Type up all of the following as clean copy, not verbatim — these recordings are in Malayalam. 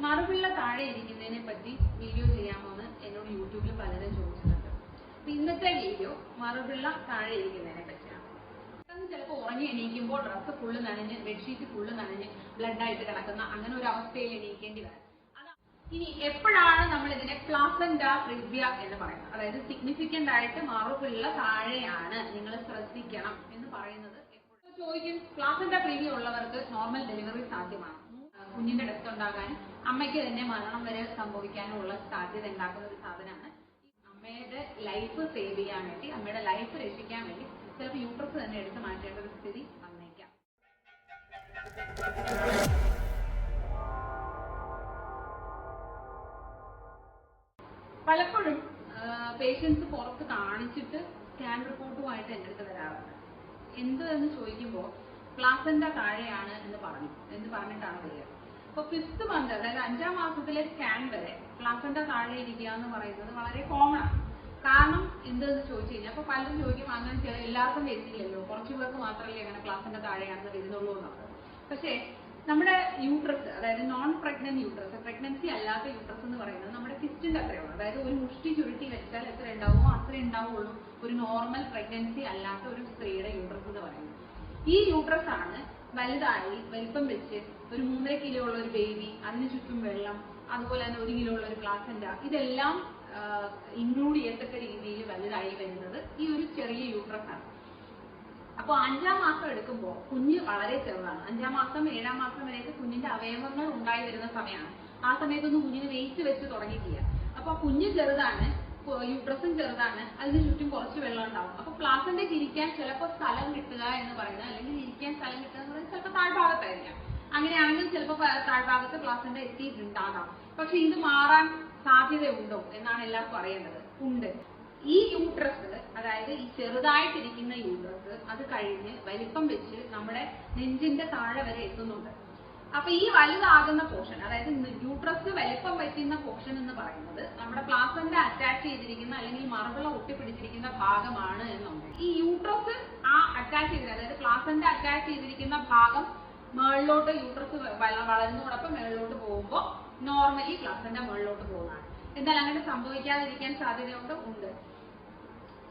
മറുപിള്ള താഴെ ഇരിക്കുന്നതിനെ പറ്റി വീഡിയോ ചെയ്യാമോ എന്ന് എന്നോട് യൂട്യൂബിൽ പലരും ചോദിച്ചിട്ടുണ്ട്. അപ്പൊ ഇന്നത്തെ വീഡിയോ മറുപിള്ള താഴെ ഇരിക്കുന്നതിനെ പറ്റിയാണ്. ചിലപ്പോൾ ഉറങ്ങി എണീക്കുമ്പോൾ ഡ്രസ്സ് ഫുള്ള് നനഞ്ഞ് ബെഡ്ഷീറ്റ് ഫുള്ള് നനഞ്ഞ് ബ്ലഡായിട്ട് കിടക്കുന്ന അങ്ങനെ ഒരു അവസ്ഥയിൽ എണീക്കേണ്ടി വരാം. ഇനി എപ്പോഴാണ് നമ്മൾ ഇതിനെ പ്ലാസന്റ പ്രിവ്യ എന്ന് പറയുന്നത്, അതായത് സിഗ്നിഫിക്കന്റ് ആയിട്ട് മറുപിള്ള താഴെയാണ്, നിങ്ങൾ ശ്രദ്ധിക്കണം എന്ന് പറയുന്നത് എപ്പോഴും ചോദിക്കും. പ്ലാസന്റ പ്രിവ്യ ഉള്ളവർക്ക് നോർമൽ ഡെലിവറി സാധ്യമാണ്. കുഞ്ഞിന്റെ ഡെത്ത് ഉണ്ടാകാനും അമ്മയ്ക്ക് തന്നെ മരണം വരെ സംഭവിക്കാനുള്ള സാധ്യത ഉണ്ടാക്കുന്ന ഒരു സാധനമാണ്. അമ്മയുടെ ലൈഫ് സേവ് ചെയ്യാൻ വേണ്ടി, അമ്മയുടെ ലൈഫ് രക്ഷിക്കാൻ വേണ്ടി ചിലപ്പോൾ യൂട്രസ് തന്നെ എടുത്ത് മാറ്റേണ്ട ഒരു സ്ഥിതി വന്നേക്കാം. പലപ്പോഴും പേഷ്യൻസ് പുറത്ത് കാണിച്ചിട്ട് സ്കാൻ റിപ്പോർട്ടുമായിട്ട് എൻ്റെ അടുത്ത് വരാറുണ്ട്. എന്തെന്ന് ചോദിക്കുമ്പോൾ പ്ലാസന്റ താഴെയാണ് എന്ന് പറഞ്ഞിട്ടാണ് വരിക. അപ്പൊ 5th മന്ത്, അതായത് 5ാം മാസത്തിലെ സ്കാൻ വരെ പ്ലാസന്റ താഴെ ഇരിക്കുക എന്ന് പറയുന്നത് വളരെ കോമൺ ആണ്. കാരണം എന്തെന്ന് ചോദിച്ചു കഴിഞ്ഞാൽ അപ്പൊ പലരും ചോദിക്കും, അങ്ങനെ എല്ലാവർക്കും വരുന്നില്ലല്ലോ, കുറച്ചു പേർക്ക് മാത്രമല്ലേ അങ്ങനെ പ്ലാസന്റ താഴെയാണെന്ന് വരുന്നുള്ളൂ എന്നുള്ളത്. പക്ഷേ നമ്മുടെ യൂട്രസ്, അതായത് നോൺ പ്രഗ്നന്റ് യൂട്രസ്, പ്രഗ്നൻസി അല്ലാത്ത യൂട്രസ് എന്ന് പറയുന്നത് നമ്മുടെ ഫിസ്റ്റിന്റെ അത്രയുള്ളൂ. അതായത് ഒരു മുഷ്ടി ചുരുട്ടി വെച്ചാൽ എത്ര ഉണ്ടാവുമോ അത്രേ ഉണ്ടാവുള്ളൂ ഒരു നോർമൽ പ്രഗ്നൻസി അല്ലാത്ത ഒരു സ്ത്രീയുടെ യൂട്രസ് എന്ന് പറയുന്നത്. ഈ യൂട്രസ് ആണ് വലുതായി വലിപ്പം വെച്ച് ഒരു 3.5 കിലോ ഉള്ള ഒരു ബേബി, അതിന് ചുറ്റും വെള്ളം, അതുപോലെ തന്നെ 1 കിലോ ഉള്ള ഒരു പ്ലാസന്റ, ഇതെല്ലാം ഇൻക്ലൂഡ് ചെയ്യത്തക്ക രീതിയിൽ വലുതായി വരുന്നത് ഈ ഒരു ചെറിയ യൂട്രസ് ആണ്. അപ്പോൾ 5ാം മാസം എടുക്കുമ്പോൾ കുഞ്ഞ് വളരെ ചെറുതാണ്. 5ാം മാസം 7ാം മാസം വരെയൊക്കെ കുഞ്ഞിന്റെ അവയവങ്ങൾ ഉണ്ടായി വരുന്ന സമയമാണ്. ആ സമയത്തൊന്നും കുഞ്ഞിന് വെയിറ്റ് വെച്ച് തുടങ്ങിയിട്ടില്ല. അപ്പൊ കുഞ്ഞ് ചെറുതാണ്, യൂട്രസും ചെറുതാണ്, അതിന് ചുറ്റും കുറച്ച് വെള്ളം ഉണ്ടാവും. അപ്പൊ പ്ലാസന്റയ്ക്ക് ഇരിക്കാൻ ചിലപ്പോൾ സ്ഥലം കിട്ടുക എന്ന് പറയുന്നത്, അല്ലെങ്കിൽ ഇരിക്കാൻ സ്ഥലം കിട്ടുക എന്ന് പറയുന്നത് ചിലപ്പോൾ താഴ്ഭാഗത്തായിരിക്കാം. അങ്ങനെയാണെങ്കിൽ ചിലപ്പോൾ താഴ്ഭാഗത്ത് പ്ലാസന്റ എത്തിയിട്ടുണ്ടാകാം. പക്ഷെ ഇത് മാറാൻ സാധ്യതയുണ്ടോ എന്നാണ് എല്ലാവർക്കും അറിയേണ്ടത്. ഉണ്ട്. ഈ യൂട്രസ്, അതായത് ഈ ചെറുതായിട്ടിരിക്കുന്ന യൂട്രസ്, അത് കഴിഞ്ഞ് വലിപ്പം വെച്ച് നമ്മുടെ നെഞ്ചിന്റെ താഴെ വരെ എത്തുന്നുണ്ട്. അപ്പൊ ഈ വലുതാകുന്ന പോർഷൻ, അതായത് യൂട്രസ് വലിപ്പം വയ്ക്കുന്ന പോർഷൻ എന്ന് പറയുന്നത് നമ്മുടെ പ്ലാസന്റ അറ്റാച്ച് ചെയ്തിരിക്കുന്ന അല്ലെങ്കിൽ മറുപിള്ള ഒട്ടിപ്പിടിച്ചിരിക്കുന്ന ഭാഗമാണ് എന്നുണ്ട്. ഈ യൂട്രസ് ആ അറ്റാച്ച് ചെയ്തിരിക്കുന്ന, അതായത് പ്ലാസന്റ അറ്റാച്ച് ചെയ്തിരിക്കുന്ന ഭാഗം മുകളിലോട്ട്, യൂട്രസ് വളരുന്നതോടൊപ്പം മുകളിലോട്ട് പോകുമ്പോൾ നോർമലി പ്ലാസന്റ മുകളിലോട്ട് പോകുന്നതാണ്. എന്നാൽ അങ്ങനെ സംഭവിക്കാതിരിക്കാൻ സാധ്യതയുണ്ട്. ഉണ്ട്.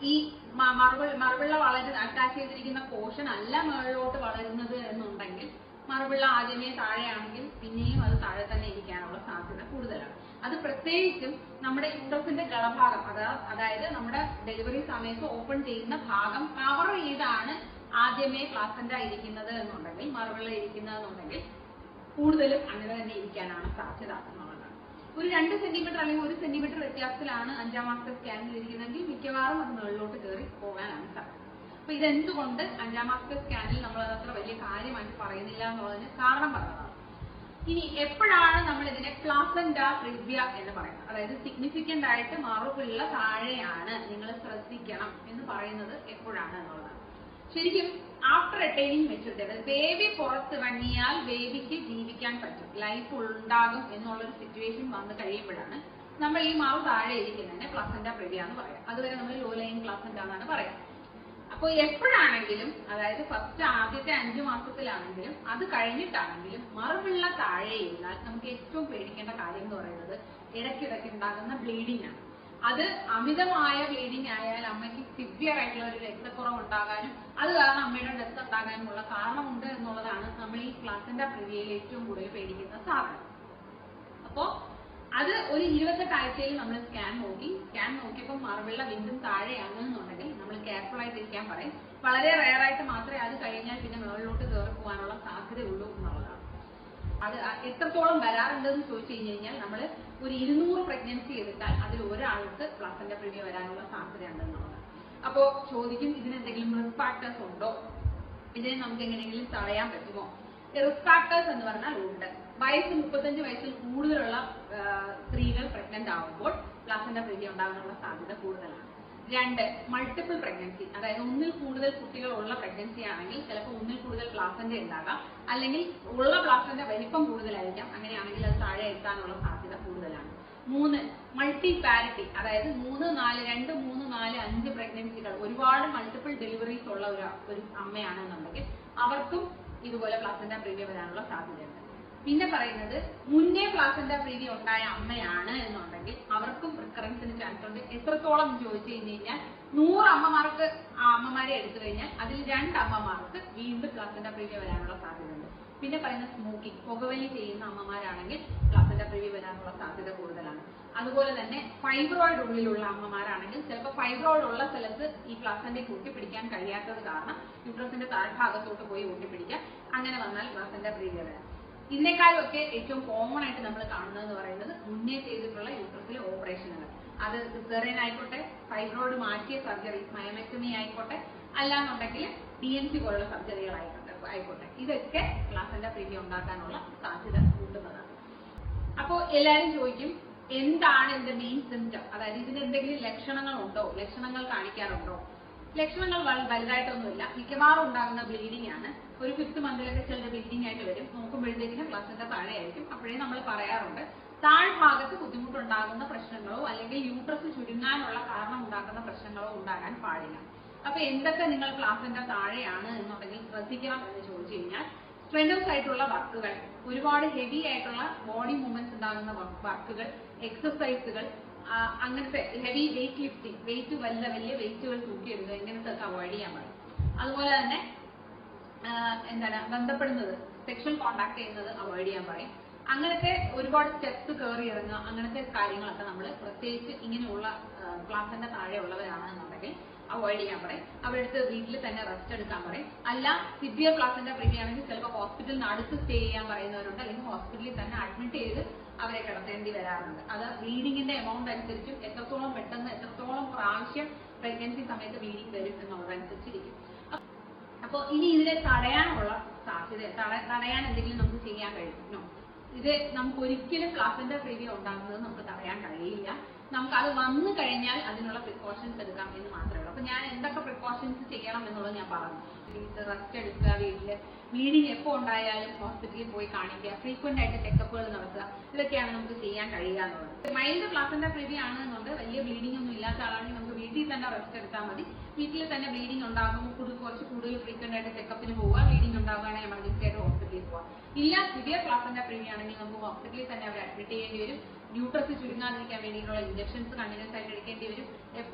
ഈ മറുപിള്ള അറ്റാച്ച് ചെയ്തിരിക്കുന്ന പോർഷൻ അല്ല മുകളിലോട്ട് വളരുന്നത് എന്നുണ്ടെങ്കിൽ, മറുപിള്ള ആദ്യമേ താഴെയാണെങ്കിൽ പിന്നെയും അത് താഴെ തന്നെ ഇരിക്കാനുള്ള സാധ്യത കൂടുതലാണ്. അത് പ്രത്യേകിച്ചും നമ്മുടെ യൂട്രസിന്റെ ഗളഭാഗം, അതായത് നമ്മുടെ ഡെലിവറി സമയത്ത് ഓപ്പൺ ചെയ്യുന്ന ഭാഗം കവർ ചെയ്താണ് ആദ്യമേ പ്ലാസന്റ ഇരിക്കുന്നത് എന്നുണ്ടെങ്കിൽ, മറുപിള്ള ഇരിക്കുന്നതെന്നുണ്ടെങ്കിൽ കൂടുതലും അങ്ങനെ തന്നെ ഇരിക്കാനാണ് സാധ്യത എന്നുള്ളതാണ്. ഒരു 2 സെന്റിമീറ്റർ അല്ലെങ്കിൽ 1 സെന്റിമീറ്റർ വ്യത്യാസത്തിലാണ് 5ാം മാസത്തെ സ്കാനിൽ ഇരിക്കുന്നതെങ്കിൽ മിക്കവാറും അത് മുകളിലോട്ട് കയറി പോകാനാണ് സാധ്യത. അപ്പൊ ഇതെന്തുകൊണ്ട് 5ാം മാസത്തെ സ്കാനിൽ നമ്മൾ അതത്ര വലിയ കാര്യമായിട്ട് പറയുന്നില്ല എന്നുള്ളതിന് കാരണം പറഞ്ഞതാണ്. ഇനി എപ്പോഴാണ് നമ്മൾ ഇതിനെ പ്ലാസന്റ പ്രിവ്യ എന്ന് പറയുന്നത്, അതായത് സിഗ്നിഫിക്കന്റ് ആയിട്ട് മറുപിള്ള താഴെയാണ്, നിങ്ങൾ ശ്രദ്ധിക്കണം എന്ന് പറയുന്നത് എപ്പോഴാണ് എന്നുള്ളതാണ്. ശരിക്കും ആഫ്റ്റർ അറ്റൈനിങ് മെച്യൂരിറ്റി, അതായത് ബേബി പുറത്തിറങ്ങിയാൽ ബേബിക്ക് ജീവിക്കാൻ പറ്റും, ലൈഫ് ഉണ്ടാകും എന്നുള്ളൊരു സിറ്റുവേഷൻ വന്നു കഴിയുമ്പോഴാണ് നമ്മൾ ഈ മറു താഴെ ഇരിക്കുന്നതിനെ പ്ലാസന്റ പ്രിവ്യ എന്ന് പറയാം. അതുവരെ നമ്മൾ ലോ ലൈൻ പ്ലാസന്റ എന്നാണ് പറയാം. അപ്പോൾ എപ്പോഴാണെങ്കിലും, അതായത് ആദ്യത്തെ 5 മാസത്തിലാണെങ്കിലും അത് കഴിഞ്ഞിട്ടാണെങ്കിലും മറുപിള്ള താഴെ ഇരുന്നാൽ നമുക്ക് ഏറ്റവും പേടിക്കേണ്ട കാര്യം എന്ന് പറയുന്നത് ഇടയ്ക്കിടയ്ക്ക് ഉണ്ടാകുന്ന ബ്ലീഡിംഗ് ആണ്. അത് അമിതമായ ബ്ലീഡിംഗ് ആയാൽ അമ്മയ്ക്ക് സിവിയർ ആയിട്ടുള്ള ഒരു രക്തക്കുറവ് ഉണ്ടാകാനും അത് കാരണം അമ്മയുടെ ഡെത്ത് ഉണ്ടാകാനുമുള്ള കാരണമുണ്ട് എന്നുള്ളതാണ് നമ്മൾ ഈ പ്ലാസന്റ പ്രിവ്യയിൽ ഏറ്റവും കൂടുതൽ പേടിക്കുന്ന സാധനം. അപ്പോ അത് ഒരു 28 ആഴ്ചയിൽ നമ്മൾ സ്കാൻ നോക്കിയപ്പോൾ മറുപിള്ള വീണ്ടും താഴെയാകുന്നുണ്ടെങ്കിൽ നമ്മൾ കെയർഫുൾ ആയിട്ട് ഇരിക്കാൻ പറയും. വളരെ റെയർ ആയിട്ട് മാത്രമേ അത് കഴിഞ്ഞാൽ പിന്നെ മുകളിലോട്ട് കയറി പോകാനുള്ള സാധ്യതയുള്ളൂ എന്നുള്ളതാണ്. അത് എത്രത്തോളം വരാറുണ്ടെന്ന് ചോദിച്ചു കഴിഞ്ഞാൽ നമ്മൾ ഒരു 200 പ്രഗ്നൻസി എടുത്താൽ അതിൽ ഒരാൾക്ക് പ്ലാസന്റ പ്രിവ്യ വരാനുള്ള സാധ്യതയുണ്ടെന്നുള്ളതാണ്. അപ്പോൾ ചോദിക്കും, ഇതിനെന്തെങ്കിലും റിസ്ക് ഫാക്ടേഴ്സ് ഉണ്ടോ, ഇതിനെ നമുക്ക് എങ്ങനെയെങ്കിലും തടയാൻ പറ്റുമോ? റിസ്ക് ഫാക്ടേഴ്സ് എന്ന് പറഞ്ഞാൽ ഉണ്ട്. 35 വയസ്സിൽ കൂടുതലുള്ള സ്ത്രീകൾ പ്രഗ്നന്റ് ആവുമ്പോൾ പ്ലാസന്റ പ്രിവ്യ ഉണ്ടാകാനുള്ള സാധ്യത കൂടുതലാണ്. 2, മൾട്ടിപ്പിൾ പ്രഗ്നൻസി, അതായത് ഒന്നിൽ കൂടുതൽ കുട്ടികൾ ഉള്ള പ്രഗ്നൻസി ആണെങ്കിൽ ചിലപ്പോൾ ഒന്നിൽ കൂടുതൽ പ്ലാസന്റ ഉണ്ടാകാം, അല്ലെങ്കിൽ ഉള്ള പ്ലാസന്റ വലിപ്പം കൂടുതലായിരിക്കാം. അങ്ങനെയാണെങ്കിൽ അത് താഴെ എത്താനുള്ള സാധ്യത കൂടുതലാണ്. 3, മൾട്ടി പാരിറ്റി, അതായത് 2, 3, 4, 5 പ്രഗ്നൻസികൾ, ഒരുപാട് മൾട്ടിപ്പിൾ ഡെലിവറീസ് ഉള്ള ഒരു അമ്മയാണെന്നുണ്ടെങ്കിൽ അവർക്കും ഇതുപോലെ പ്ലാസന്റ പ്രിവ്യ വരാനുള്ള സാധ്യതയുണ്ട്. പിന്നെ പറയുന്നത് മുന്നേ പ്ലാസന്റ പ്രീവി ഉണ്ടായ അമ്മയാണ് എന്നുണ്ടെങ്കിൽ അവർക്കും റിക്കറൻസിന് ചാൻസ് ഉണ്ട്. എത്രത്തോളം ചോദിച്ചു കഴിഞ്ഞാൽ 100 അമ്മമാർക്ക് അമ്മമാരെ എടുത്തു കഴിഞ്ഞാൽ അതിൽ 2 അമ്മമാർക്ക് വീണ്ടും പ്ലാസന്റ പ്രീവി വരാനുള്ള സാധ്യതയുണ്ട്. പിന്നെ പറയുന്ന സ്മോക്കിംഗ്, പുകവലി ചെയ്യുന്ന അമ്മമാരാണെങ്കിൽ പ്ലാസന്റ പ്രീവി വരാനുള്ള സാധ്യത കൂടുതലാണ്. അതുപോലെ തന്നെ ഫൈബ്രോയിഡ് ഉള്ളിലുള്ള അമ്മമാരാണെങ്കിൽ ചിലപ്പോൾ ഫൈബ്രോയിഡ് ഉള്ള സ്ഥലത്ത് ഈ പ്ലാസന്റയ്ക്ക് ഒട്ടിപ്പിടിക്കാൻ കഴിയാത്തത് കാരണം യൂട്രസിന്റെ താഴ്ഭാഗത്തോട്ട് പോയി ഒട്ടിപ്പിടിക്കാം. അങ്ങനെ വന്നാൽ പ്ലാസന്റ പ്രീവി വരാം. ഇതിനേക്കാളും ഒക്കെ ഏറ്റവും കോമൺ ആയിട്ട് നമ്മൾ കാണുന്നതെന്ന് പറയുന്നത് മുന്നേ ചെയ്തിട്ടുള്ള യൂട്രസിലെ ഓപ്പറേഷനുകൾ. അത് സിസേറിയൻ ആയിക്കോട്ടെ, ഫൈബ്രോയിഡ് മാറ്റിയ സർജറി, മയോമെക്ടമി ആയിക്കോട്ടെ, അല്ലാന്നുണ്ടെങ്കിൽ DNC പോലുള്ള സർജറികൾ ആയിക്കോട്ടെ, ഇതൊക്കെ പ്ലാസന്റ പ്രീവി ഉണ്ടാക്കാനുള്ള സാധ്യത കൂട്ടുന്നതാണ്. അപ്പോൾ എല്ലാവരും ചോദിക്കും, എന്താണ് ഇതിന്റെ മെയിൻ സിംറ്റം, അതായത് ഇതിന് എന്തെങ്കിലും ലക്ഷണങ്ങൾ ഉണ്ടോ, ലക്ഷണങ്ങൾ കാണിക്കാറുണ്ടോ? ലക്ഷണങ്ങൾ വലുതായിട്ടൊന്നുമില്ല. മിക്കവാറും ഉണ്ടാകുന്ന ബ്ലീഡിംഗ് ആണ്. ഒരു 5th മന്തിലൊക്കെ ചിലത് ബ്ലീഡിംഗ് ആയിട്ട് വരും. നോക്കുമ്പോഴത്തേക്കിനും പ്ലാസന്റ താഴെയായിരിക്കും. അപ്പോഴേ നമ്മൾ പറയാറുണ്ട്, താഴ്ഭാഗത്ത് ബുദ്ധിമുട്ടുണ്ടാകുന്ന പ്രശ്നങ്ങളോ അല്ലെങ്കിൽ യൂട്രസ് ചുരുങ്ങാനുള്ള കാരണം ഉണ്ടാക്കുന്ന പ്രശ്നങ്ങളോ ഉണ്ടാകാൻ പാടില്ല. അപ്പൊ എന്തൊക്കെ നിങ്ങൾ പ്ലാസന്റ താഴെയാണ് എന്നുണ്ടെങ്കിൽ ശ്രദ്ധിക്കണം എന്ന് ചോദിച്ചു കഴിഞ്ഞാൽ, സ്ട്രെനോസ് ആയിട്ടുള്ള വർക്കുകൾ, ഒരുപാട് ഹെവി ആയിട്ടുള്ള ബോഡി മൂവ്മെന്റ്സ് ഉണ്ടാകുന്ന വർക്കുകൾ, എക്സസൈസുകൾ, അങ്ങനത്തെ ഹെവി വെയിറ്റ് ലിഫ്റ്റിംഗ്, വലിയ വെയിറ്റുകൾ തൂക്കിയെടുക്കുക, ഇങ്ങനത്തെ ഒക്കെ അവോയ്ഡ് ചെയ്യാൻ പറയും. അതുപോലെ തന്നെ ബന്ധപ്പെടുന്നത്, സെക്ഷൽ കോണ്ടാക്ട് ചെയ്യുന്നത് അവോയ്ഡ് ചെയ്യാൻ പറയും. അങ്ങനത്തെ ഒരുപാട് സ്റ്റെപ്സ് കയറി ഇറങ്ങുക, അങ്ങനത്തെ കാര്യങ്ങളൊക്കെ നമ്മൾ പ്രത്യേകിച്ച് ഇങ്ങനെയുള്ള പ്ലാസന്റ താഴെ ഉള്ളവരാണെന്നുണ്ടെങ്കിൽ അവോയ്ഡ് ചെയ്യാൻ പറയും. അവരുടെ വീട്ടിൽ തന്നെ റെസ്റ്റ് എടുക്കാൻ പറയും. അല്ല, സിവിയർ പ്ലാസന്റ പ്രീവി ആണെങ്കിൽ ചിലപ്പോൾ ഹോസ്പിറ്റലിന് അടുത്ത് സ്റ്റേ ചെയ്യാൻ പറയുന്നവരുണ്ട്, അല്ലെങ്കിൽ ഹോസ്പിറ്റലിൽ തന്നെ അഡ്മിറ്റ് ചെയ്ത് അവരെ കിടത്തേണ്ടി വരാറുണ്ട്. അത് ബ്ലീഡിങ്ങിന്റെ എമൗണ്ട് അനുസരിച്ചും എത്രത്തോളം പെട്ടെന്ന് എത്രത്തോളം പ്രാവശ്യം പ്രഗ്നൻസി സമയത്ത് ബ്ലീഡിങ് വരും എന്നുള്ളതനുസരിച്ചിരിക്കും. അപ്പോൾ ഇനി ഇതിനെ തടയാനുള്ള സാധ്യത, തടയാൻ എന്തെങ്കിലും നമുക്ക് ചെയ്യാൻ കഴിയുമോ? ഇത് നമുക്ക് ഒരിക്കലും പ്ലാസന്റ പ്രീവി ഉണ്ടാകുന്നത് നമുക്ക് തടയാൻ കഴിയില്ല. നമുക്ക് അത് വന്നു കഴിഞ്ഞാൽ അതിനുള്ള പ്രിക്കോഷൻസ് എടുക്കാം എന്ന് മാത്രമേ ഉള്ളൂ. അപ്പൊ ഞാൻ എന്തൊക്കെ പ്രിക്കോഷൻസ് ചെയ്യണം എന്നുള്ളത് ഞാൻ പറഞ്ഞു. റെസ്റ്റ് എടുക്കുക, വീട്ടില് ബ്ലീഡിങ് എപ്പോൾ ഉണ്ടായാലും ഹോസ്പിറ്റലിൽ പോയി കാണിക്കുക, ഫ്രീക്വന്റ് ആയിട്ട് ചെക്കപ്പുകൾ നടത്തുക, ഇതൊക്കെയാണ് നമുക്ക് ചെയ്യാൻ കഴിയുക എന്നുള്ളത്. മൈൽഡ് പ്ലാസന്റ പ്രീവി ആണെന്നുണ്ട്, വലിയ ബ്ലീഡിംഗ് ഒന്നും ഇല്ലാത്ത ആളാണെങ്കിൽ നമുക്ക് വീട്ടിൽ തന്നെ റെസ്റ്റ് എടുത്താൽ മതി. വീട്ടിൽ തന്നെ ബ്ലീഡിംഗ് ഉണ്ടാകുമ്പോൾ കുറച്ച് കൂടുതൽ ഫ്രീക്വന്റ് ആയിട്ട് ചെക്കപ്പിന് പോവുക, ബ്ലീഡിംഗ് ഉണ്ടാകുകയാണെങ്കിൽ എമർജൻസി ആയിട്ട് ഹോസ്പിറ്റലിൽ പോവുക. ഇല്ല, സിവിയർ പ്ലാസന്റ പ്രീവി ആണെങ്കിൽ നമുക്ക് ഹോസ്പിറ്റലിൽ തന്നെ അവരെ അഡ്മിറ്റ് ചെയ്യേണ്ടി വരും. യൂട്രസ് ചുരുങ്ങാതിരിക്കാൻ വേണ്ടിയിട്ടുള്ള ഇഞ്ചക്ഷൻസ് കണ്ടിന്യൂസ് ആയിട്ട് എടുക്കേണ്ടി വരും.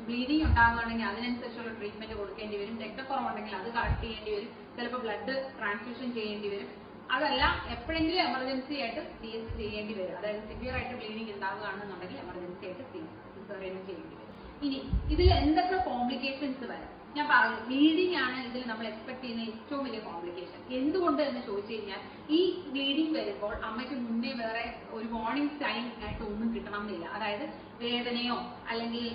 ബ്ലീഡിംഗ് ഉണ്ടാകുകയാണെങ്കിൽ അതിനനുസരിച്ചുള്ള ട്രീറ്റ്മെന്റ് കൊടുക്കേണ്ടി വരും. രക്തക്കുറവുണ്ടെങ്കിൽ അത് കറക്റ്റ് ചെയ്യേണ്ടി വരും. ചിലപ്പോൾ ബ്ലഡ് ട്രാൻസ്ഫ്യൂഷൻ ചെയ്യേണ്ടി വരും. അതല്ല, എപ്പോഴെങ്കിലും എമർജൻസി ആയിട്ട് CS ചെയ്യേണ്ടി വരും. അതായത് സിവിയർ ആയിട്ട് ബ്ലീഡിംഗ് ഉണ്ടാകുകയാണെന്നുണ്ടെങ്കിൽ എമർജൻസി ആയിട്ട് സിസേറിയൻ ചെയ്യേണ്ടി വരും. ഇനി ഇതിൽ എന്തൊക്കെ കോംപ്ലിക്കേഷൻസ് വരാം? ഞാൻ പറഞ്ഞു, ബ്ലീഡിംഗ് ആണ് ഇതിൽ നമ്മൾ എക്സ്പെക്ട് ചെയ്യുന്ന ഏറ്റവും വലിയ കോംപ്ലിക്കേഷൻ. എന്തുകൊണ്ട് എന്ന് ചോദിച്ചു കഴിഞ്ഞാൽ, ഈ ബ്ലീഡിംഗ് വരുമ്പോൾ അമ്മയ്ക്ക് മുന്നേ വേറെ ഒരു വാർണിംഗ് സൈൻ ആയിട്ട് ഒന്നും കിട്ടണമെന്നില്ല. അതായത് വേദനയോ അല്ലെങ്കിൽ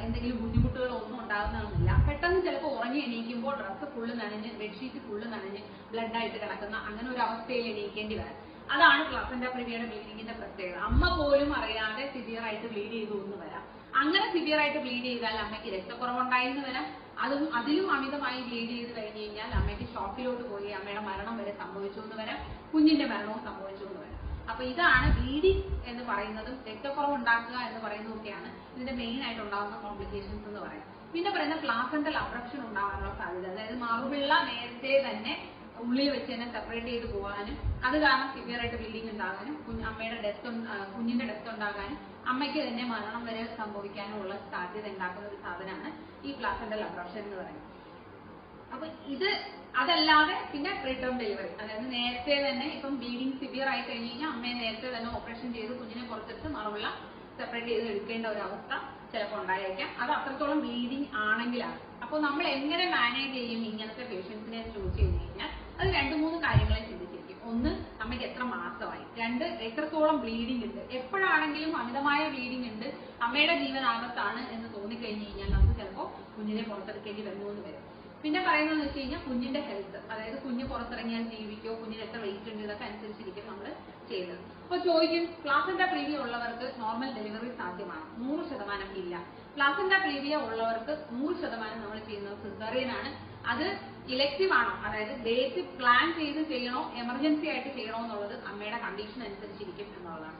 എന്തെങ്കിലും ബുദ്ധിമുട്ടുകളോ ഒന്നും ഉണ്ടാകുന്നതൊന്നുമില്ല. പെട്ടെന്ന് ചിലപ്പോൾ ഉറങ്ങി എണീക്കുമ്പോൾ ഡ്രസ്സ് ഫുള്ള് നനഞ്ഞ്, ബെഡ്ഷീറ്റ് ഫുള്ള് നനഞ്ഞ് ബ്ലഡ് ആയിട്ട് കിടക്കുന്ന അങ്ങനെ ഒരു അവസ്ഥയിൽ എണീക്കേണ്ടി വരാം. അതാണ് പ്ലാസന്റ പ്രീവിയുടെ ബ്ലീഡിങ്ങിന്റെ പ്രത്യേകത. അമ്മ പോലും അറിയാതെ സിവിയർ ആയിട്ട് ബ്ലീഡ് ചെയ്തു എന്ന് വരാം. അങ്ങനെ സിവിയർ ആയിട്ട് ബ്ലീഡ് ചെയ്താൽ അമ്മയ്ക്ക് രക്തക്കുറവുണ്ടായിരുന്നു വരാം. അതിലും അമിതമായി ബ്ലീഡ് ചെയ്ത് കഴിഞ്ഞ് കഴിഞ്ഞാൽ അമ്മയ്ക്ക് ഷോക്കിലോട്ട് പോയി അമ്മയുടെ മരണം വരെ സംഭവിച്ചു എന്ന് വരാം, കുഞ്ഞിന്റെ മരണവും സംഭവിച്ചു എന്ന് വരാം. അപ്പൊ ഇതാണ് ബ്ലീഡിംഗ് എന്ന് പറയുന്നതും രക്തക്കുറവ് ഉണ്ടാക്കുക എന്ന് പറയുന്നതൊക്കെയാണ് ഇതിന്റെ മെയിൻ ആയിട്ട് ഉണ്ടാകുന്ന കോംപ്ലിക്കേഷൻസ് എന്ന് പറയുന്നത്. പിന്നെ പറയുന്ന പ്ലാസന്റൽ അബ്രപ്ഷൻ ഉണ്ടാകാനുള്ള സാധ്യത, അതായത് മറുപിള്ള നേരത്തെ തന്നെ ഉള്ളിൽ വെച്ച് തന്നെ സെപ്പറേറ്റ് ചെയ്ത് പോകാനും അത് കാരണം സിവിയർ ആയിട്ട് ബ്ലീഡിംഗ് ഉണ്ടാകാനും കുഞ്ഞിന്റെ ഡെത്ത് ഉണ്ടാകാനും അമ്മയ്ക്ക് തന്നെ മരണം വരെ സംഭവിക്കാനുള്ള സാധ്യത ഉണ്ടാക്കുന്ന ഒരു സാധനമാണ് ഈ പ്ലാസന്റൽ അബ്രപ്ഷൻ എന്ന് പറയുന്നത്. അപ്പൊ അതല്ലാതെ പിന്നെ പ്രീടേം ഡെലിവറി, അതായത് നേരത്തെ തന്നെ ഇപ്പം ബ്ലീഡിംഗ് സിവിയർ ആയി കഴിഞ്ഞ് കഴിഞ്ഞാൽ അമ്മയെ നേരത്തെ തന്നെ ഓപ്പറേഷൻ ചെയ്ത് കുഞ്ഞിനെ പുറത്തെടുത്ത് മറുപിള്ള സെപ്പറേറ്റ് ചെയ്ത് എടുക്കേണ്ട ഒരു അവസ്ഥ ചിലപ്പോൾ ഉണ്ടായേക്കാം. അത് അത്രത്തോളം ബ്ലീഡിംഗ് ആണെങ്കിലാണ്. അപ്പോൾ നമ്മൾ എങ്ങനെ മാനേജ് ചെയ്യും ഇങ്ങനത്തെ പേഷ്യൻസിനെ ചോദിച്ചു കഴിഞ്ഞ് കഴിഞ്ഞാൽ അത് 2-3 കാര്യങ്ങളെ ചിന്തിച്ചിരിക്കും. ഒന്ന്, അമ്മയ്ക്ക് എത്ര മാസമായി. 2, എത്രത്തോളം ബ്ലീഡിംഗ് ഉണ്ട്. എപ്പോഴാണെങ്കിലും അമിതമായ ബ്ലീഡിംഗ് ഉണ്ട്, അമ്മയുടെ ജീവൻ ആപത്താണ് എന്ന് തോന്നിക്കഴിഞ്ഞ് കഴിഞ്ഞാൽ നമുക്ക് ചിലപ്പോൾ കുഞ്ഞിനെ പുറത്തെടുക്കേണ്ടി വരുന്നു എന്ന് വരും. പിന്നെ പറയുന്നതെന്ന് വെച്ച് കഴിഞ്ഞാൽ കുഞ്ഞിന്റെ ഹെൽത്ത്, അതായത് കുഞ്ഞ് പുറത്തിറങ്ങിയാൽ ജീവിക്കോ, കുഞ്ഞിന് എത്ര വെയിറ്റ് ഉണ്ട്, ഇതൊക്കെ അനുസരിച്ചിരിക്കും നമ്മൾ ചെയ്തത്. അപ്പോൾ ചോദിക്കും, പ്ലാസന്റ പ്രീവിയ ഉള്ളവർക്ക് നോർമൽ ഡെലിവറി സാധ്യമാണോ? 100% ഇല്ല. പ്ലാസന്റ പ്രീവിയ ഉള്ളവർക്ക് 100% നമ്മൾ ചെയ്യുന്നത് സിസേറിയൻ ആണ്. അത് ഇലക്റ്റീവ് ആണോ, അതായത് ഡേറ്റ് പ്ലാൻ ചെയ്ത് ചെയ്യണോ എമർജൻസി ആയിട്ട് ചെയ്യണോ എന്നുള്ളത് അമ്മയുടെ കണ്ടീഷൻ അനുസരിച്ചിരിക്കും എന്നുള്ളതാണ്.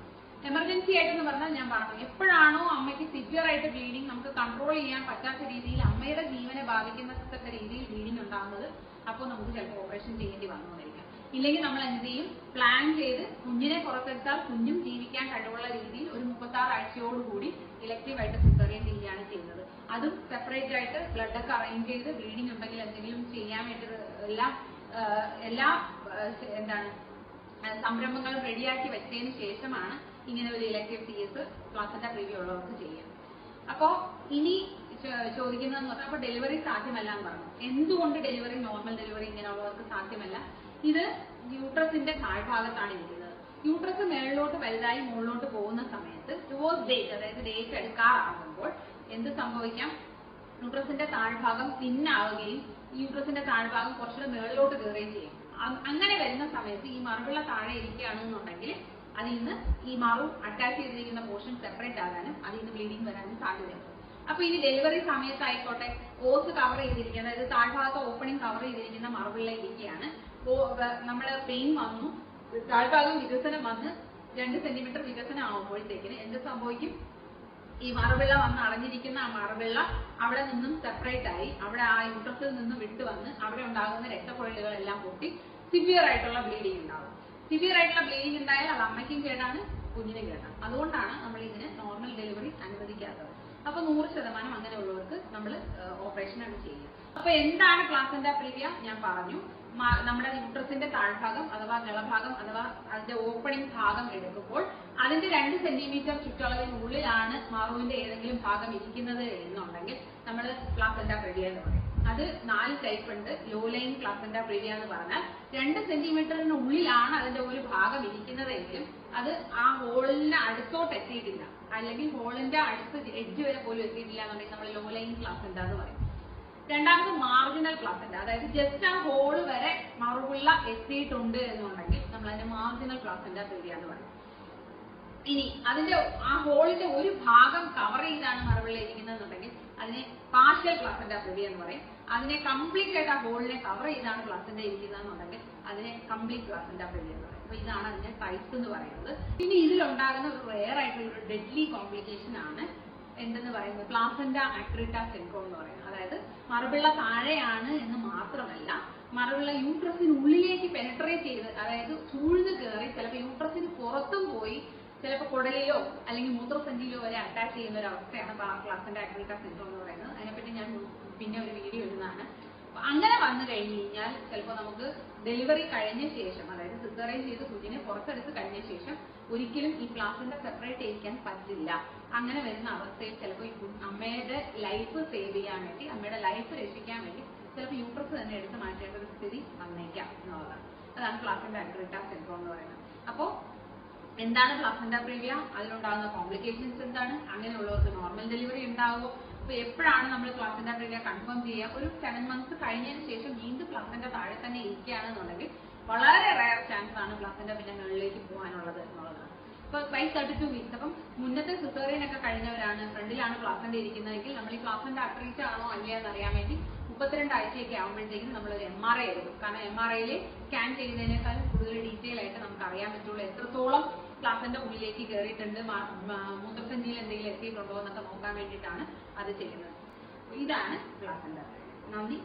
എമർജൻസി ആയിട്ടെന്ന് പറഞ്ഞാൽ ഞാൻ പറഞ്ഞു, എപ്പോഴാണോ അമ്മയ്ക്ക് സിവിയർ ആയിട്ട് ബ്ലീഡിംഗ് നമുക്ക് കൺട്രോൾ ചെയ്യാൻ പറ്റാത്ത രീതിയിൽ അമ്മയുടെ ജീവനെ ബാധിക്കുന്ന രീതിയിൽ ബ്ലീഡിംഗ് ഉണ്ടാകുന്നത്, അപ്പോൾ നമുക്ക് ചിലപ്പോൾ ഓപ്പറേഷൻ ചെയ്യേണ്ടി വന്നുകൊണ്ടിരിക്കാം. ഇല്ലെങ്കിൽ നമ്മൾ എന്ത് ചെയ്യും, പ്ലാൻ ചെയ്ത് കുഞ്ഞിനെ പുറത്തെടുത്താൽ കുഞ്ഞും ജീവിക്കാൻ കഴിവുള്ള രീതിയിൽ ഒരു 36 ആഴ്ചയോടുകൂടി ഇലക്റ്റീവ് ആയിട്ട് സിസേറിയൻ ചെയ്യുകയാണ് ചെയ്യുന്നത്. അതും സെപ്പറേറ്റ് ആയിട്ട് ബ്ലഡ് ഒക്കെ അറേഞ്ച് ചെയ്ത് ബ്ലീഡിംഗ് ഉണ്ടെങ്കിൽ എന്തെങ്കിലും ചെയ്യാൻ വേണ്ടി എല്ലാ എന്താണ് സംരംഭങ്ങളും റെഡിയാക്കി വെച്ചതിന് ശേഷമാണ് ഇങ്ങനെ ഒരു ഇലക്റ്റീവ് CS പ്ലാസന്റ പ്രീവിയ ഉള്ളവർക്ക് ചെയ്യാം. അപ്പോ ഇനി ചോദിക്കുന്നതെന്ന് പറഞ്ഞാൽ അപ്പൊ ഡെലിവറി സാധ്യമല്ല എന്ന് പറഞ്ഞു. എന്തുകൊണ്ട് ഡെലിവറി, നോർമൽ ഡെലിവറി ഇങ്ങനെയുള്ളവർക്ക് സാധ്യമല്ല? ഇത് യൂട്രസിന്റെ താഴ്ഭാഗത്താണ് ഇരിക്കുന്നത്. യൂട്രസ് മേളിലോട്ട് വലുതായി മുകളിലോട്ട് പോകുന്ന സമയത്ത് ടുവേഴ്സ് ഡേറ്റ്, അതായത് ഡേറ്റ് എടുക്കാറാകുമ്പോൾ എന്ത് സംഭവിക്കാം? യൂട്രസിന്റെ താഴ്ഭാഗം തിന്നാവുകയും യൂട്രസിന്റെ താഴ്ഭാഗം കുറച്ചുകൂടെ മേളിലോട്ട് കയറുകയും ചെയ്യും. അങ്ങനെ വരുന്ന സമയത്ത് ഈ മറുപിള്ള താഴെ ഇരിക്കുകയാണെന്നുണ്ടെങ്കിൽ അതിൽ നിന്ന് ഈ മറു അറ്റാച്ച് ചെയ്തിരിക്കുന്ന പോർഷൻ സെപ്പറേറ്റ് ആകാനും അതിൽ നിന്ന് ബ്ലീഡിങ് വരാനും സാധ്യതയുണ്ട്. അപ്പൊ ഈ ഡെലിവറി സമയത്തായിക്കോട്ടെ ഓസ് കവർ ചെയ്തിരിക്കുന്ന, അതായത് താഴ്ഭാഗത്ത് ഓപ്പണിംഗ് കവർ ചെയ്തിരിക്കുന്ന മറുപിള്ള ഇരിക്കുകയാണ്. നമ്മള് പെയിൻ വന്നു, താഴ്ഭാഗം വികസനം വന്ന് 2 സെന്റിമീറ്റർ വികസനം ആവുമ്പോഴത്തേക്കിന് എന്ത് സംഭവിക്കും? ഈ മറുപിള്ള വന്ന് അടഞ്ഞിരിക്കുന്ന ആ മറുപിള്ള അവിടെ നിന്നും സെപ്പറേറ്റ് ആയി അവിടെ ആ യൂട്രസിൽ നിന്ന് വിട്ടുവന്ന് അവിടെ ഉണ്ടാകുന്ന രക്തക്കുഴലുകളെല്ലാം പൊട്ടി സിവിയർ ആയിട്ടുള്ള ബ്ലീഡിങ് ഉണ്ടാവും. സിവിയർ ആയിട്ടുള്ള ബ്ലീഡിങ് ഉണ്ടായാൽ അത് അമ്മയ്ക്കും കേടാണ്, കുഞ്ഞിനും കേടാണ്. അതുകൊണ്ടാണ് നമ്മൾ ഇതിന് നോർമൽ ഡെലിവറി അനുവദിക്കാത്തത്. അപ്പൊ 100% അങ്ങനെയുള്ളവർക്ക് നമ്മൾ ഓപ്പറേഷനാണ് ചെയ്യുക. അപ്പൊ എന്താണ് പ്ലാസന്റ പ്രീവിയ? ഞാൻ പറഞ്ഞു, നമ്മുടെ യൂട്രസിന്റെ താഴ്ഭാഗം അഥവാ ഗളഭാഗം അഥവാ അതിന്റെ ഓപ്പണിംഗ് ഭാഗം എടുക്കുമ്പോൾ അതിന്റെ 2 സെന്റിമീറ്റർ ചുറ്റളവിനുള്ളിലാണ് മറുവിന്റെ ഏതെങ്കിലും ഭാഗം ഇരിക്കുന്നത് എന്നുണ്ടെങ്കിൽ നമ്മൾ പ്ലാസന്റ പ്രീവിയ എന്ന് പറയും. അത് 4 ടൈപ്പ് ഉണ്ട്. ലോ ലൈൻ പ്ലാസന്റ പ്രീവിയ എന്ന് പറഞ്ഞാൽ 2 സെന്റിമീറ്ററിനുള്ളിലാണ് അതിന്റെ ഒരു ഭാഗം ഇരിക്കുന്നതെങ്കിലും അത് ആ ഹോളിന് അടുത്തോട്ട് എത്തിയിട്ടില്ല, അല്ലെങ്കിൽ ഹോളിന്റെ അടുത്ത് എഡ്ജ് വരെ പോലും എത്തിയിട്ടില്ല എന്നുണ്ടെങ്കിൽ നമ്മൾ ലോ ലൈൻ പ്ലാസന്റ എന്ന് പറയും. രണ്ടാമത് മാർജിനൽ പ്ലാസന്റ, അതായത് ജസ്റ്റ് ആ ഹോള് വരെ മറുപിള്ള എത്തിയിട്ടുണ്ട് എന്നുണ്ടെങ്കിൽ നമ്മൾ അതിന്റെ മാർജിനൽ പ്ലാസന്റ പ്രീവിയ എന്ന് പറയും. ഇനി അതിന്റെ ആ ഹോളിന്റെ ഒരു ഭാഗം കവർ ചെയ്താണ് മറുപിള്ള ഇരിക്കുന്നതെന്നുണ്ടെങ്കിൽ അതിനെ പാർഷ്യൽ പ്ലാസന്റ പ്രീവിയ എന്ന് പറയും. അതിനെ കംപ്ലീറ്റ് ആയിട്ട് ആ ഹോളിനെ കവർ ചെയ്താണ് പ്ലാസന്റ ഇരിക്കുന്നതെന്നുണ്ടെങ്കിൽ അതിനെ കംപ്ലീറ്റ് പ്ലാസന്റ പ്രീവിയ എന്ന് പറയും. അപ്പൊ ഇതാണ് അതിന്റെ ടൈപ്സ് എന്ന് പറയുന്നത്. പിന്നെ ഇതിലുണ്ടാകുന്ന ഒരു റെയർ ആയിട്ടുള്ള ഒരു ഡെഡ്ലി കോംപ്ലിക്കേഷൻ ആണ് എന്തെന്ന് പറയുന്നത് പ്ലാസന്റ അക്രിറ്റ സിൻഡ്രോം എന്ന് പറയുന്നത്. അതായത് മറുപിള്ള താഴെയാണ് എന്ന് മാത്രമല്ല, മറുപിള്ള യൂട്രസിനുള്ളിലേക്ക് പെനട്രേറ്റ് ചെയ്ത്, അതായത് ചൂഴ്ന്ന് കയറി ചിലപ്പോൾ യൂട്രസിന് പുറത്തും പോയി ചിലപ്പോൾ കുടലിലോ അല്ലെങ്കിൽ മൂത്രസഞ്ചിയിലോ വരെ അറ്റാച്ച് ചെയ്യുന്ന ഒരു അവസ്ഥയാണ് പ്ലാസന്റ അക്രിറ്റ സിൻഡ്രോം എന്ന് പറയുന്നത്. അതിനെപ്പറ്റി ഞാൻ പിന്നെ ഒരു വീഡിയോ ഇടുന്നതാണ്. അങ്ങനെ വന്നു കഴിഞ്ഞു കഴിഞ്ഞാൽ ചിലപ്പോൾ നമുക്ക് ഡെലിവറി കഴിഞ്ഞ ശേഷം, അതായത് സിസേറിയൻ ചെയ്ത് കുഞ്ഞിനെ പുറത്തെടുത്ത് കഴിഞ്ഞ ശേഷം ഒരിക്കലും ഈ പ്ലാസന്റ സെപ്പറേറ്റ് ചെയ്യിക്കാൻ പറ്റില്ല. അങ്ങനെ വരുന്ന അവസ്ഥയിൽ ചിലപ്പോൾ ഈ അമ്മയുടെ ലൈഫ് സേവ് ചെയ്യാൻ വേണ്ടി, അമ്മയുടെ ലൈഫ് രക്ഷിക്കാൻ വേണ്ടി ചിലപ്പോൾ യൂട്രസ് തന്നെ എടുത്ത് മാറ്റേണ്ട ഒരു സ്ഥിതി വന്നേക്കാം എന്നുള്ളതാണ്. അതാണ് പ്ലാസന്റ അക്രിറ്റ സിൻഡ്രോം എന്ന് പറയുന്നത്. അപ്പോൾ എന്താണ് പ്ലാസന്റ പ്രീവിയ, അതിലുണ്ടാകുന്ന കോംപ്ലിക്കേഷൻസ് എന്താണ്, അങ്ങനെയുള്ളവർക്ക് നോർമൽ ഡെലിവറി ഉണ്ടാവുമോ, അപ്പൊ എപ്പോഴാണ് നമ്മൾ പ്ലാസന്റ പ്രീവിയ കൺഫേം ചെയ്യുക? ഒരു 7 മന്ത്സ് കഴിഞ്ഞതിന് ശേഷം വീണ്ടും പ്ലാസന്റ താഴെ തന്നെ ഇരിക്കുകയാണെന്നുണ്ടെങ്കിൽ വളരെ റയർ ചാൻസ് ആണ് പ്ലാസന്റ പിന്നെ മുകളിലേക്ക് പോകാനുള്ളത് എന്നുള്ളതാണ്. ഇപ്പൊ 32 വീക്സ്, അപ്പം മുന്നത്തെ സിസേറിയൻ ഒക്കെ കഴിഞ്ഞവരാണ്, ഫ്രണ്ടിലാണ് പ്ലാസന്റ ഇരിക്കുന്നതെങ്കിൽ നമ്മൾ ഈ പ്ലാസന്റ അക്രീറ്റ ആണോ അല്ലയോ എന്ന് അറിയാൻ വേണ്ടി 32 ആഴ്ചയൊക്കെ ആകുമ്പോഴത്തേക്കും നമ്മളൊരു MRI എടുക്കും. കാരണം MRIയിൽ സ്കാൻ ചെയ്യുന്നതിനേക്കാൾ കൂടുതൽ ഡീറ്റെയിൽ ആയിട്ട് നമുക്ക് അറിയാൻ പറ്റുള്ളൂ എത്രത്തോളം പ്ലാസന്റ ഉള്ളിലേക്ക് കയറിയിട്ടുണ്ട്, മൂത്രസഞ്ചിയിൽ എന്തെങ്കിലും എത്തിയിട്ടുണ്ടോ എന്നൊക്കെ നോക്കാൻ വേണ്ടിയിട്ടാണ് അത് ചെയ്യുന്നത്. ഇതാണ് പ്ലാസന്റ. നന്ദി.